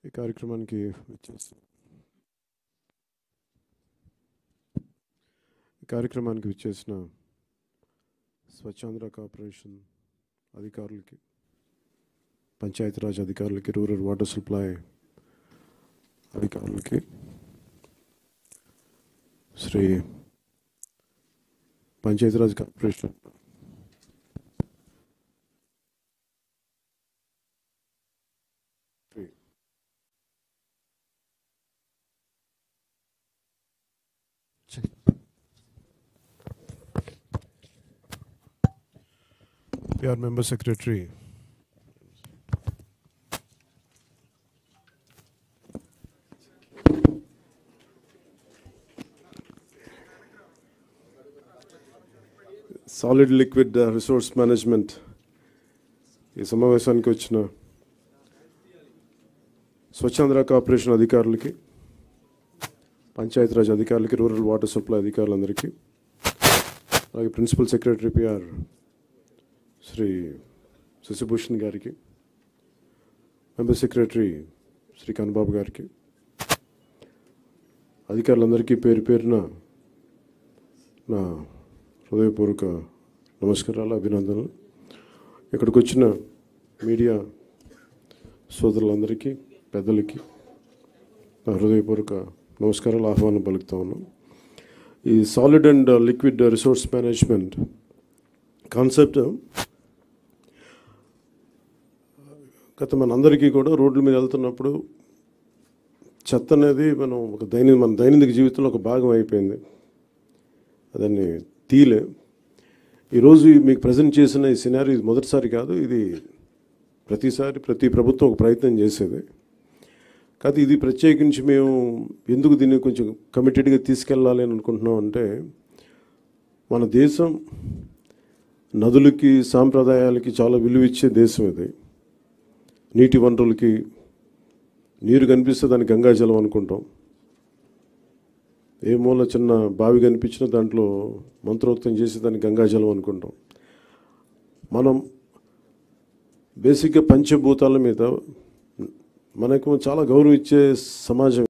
ఈ కార్యక్రమానికి విచ్చేసిన స్వచ్ఛాంధ్ర కార్పొరేషన్ అధికారులకి, పంచాయతీరాజ్ అధికారులకి, రూరల్ వాటర్ సప్లై అధికారులకి, Shri Panchayati Raj corporation PR member secretary, solid liquid resource management ఈ సమావేశానికి వచ్చిన స్వచ్ఛాంధ్ర కార్పొరేషన్ అధికారులకి, పంచాయతీరాజ్ అధికారులకి, రూరల్ వాటర్ సప్లై అధికారులందరికీ, అలాగే principal secretary PR Shri Shashibhushan గారికి, మెంబర్ సెక్రటరీ శ్రీ కన్నబాబు గారికి, అధికారులందరికీ పేరు పేరున నా హృదయపూర్వక నమస్కారాలు, అభినందనలు. ఇక్కడికి వచ్చిన మీడియా సోదరులందరికీ, పెద్దలకి నా హృదయపూర్వక నమస్కారాలు, ఆహ్వానం పలుకుతా ఉన్నాం. ఈ solid and liquid resource management concept గత మనందరికీ కూడా రోడ్ల మీద వెళ్తున్నప్పుడు చెత్త అనేది మన దైనందిక జీవితంలో ఒక భాగం అయిపోయింది. అదాన్ని తీలే. ఈరోజు మీకు ప్రజెంట్ చేసిన ఈ సినారీ మొదటిసారి కాదు, ఇది ప్రతిసారి ప్రతి ప్రభుత్వం ఒక ప్రయత్నం చేసేది. కాదు, ఇది ప్రత్యేకించి మేము ఎందుకు దీన్ని కొంచెం కమిటెడ్గా తీసుకెళ్ళాలి అని అనుకుంటున్నాం అంటే, మన దేశం నదులకి, సాంప్రదాయాలకి చాలా విలువ ఇచ్చే దేశం ఇది. నీటి వనరులకి, నీరు కనిపిస్తే దాన్ని గంగాజలం అనుకుంటాం. ఏ మూల చిన్న బావి కనిపించినా దాంట్లో మంత్రోక్తం చేసి దాన్ని గంగాజలం అనుకుంటాం. మనం బేసిక్గా పంచభూతాల మీద మనకు చాలా గౌరవం ఇచ్చే సమాజం.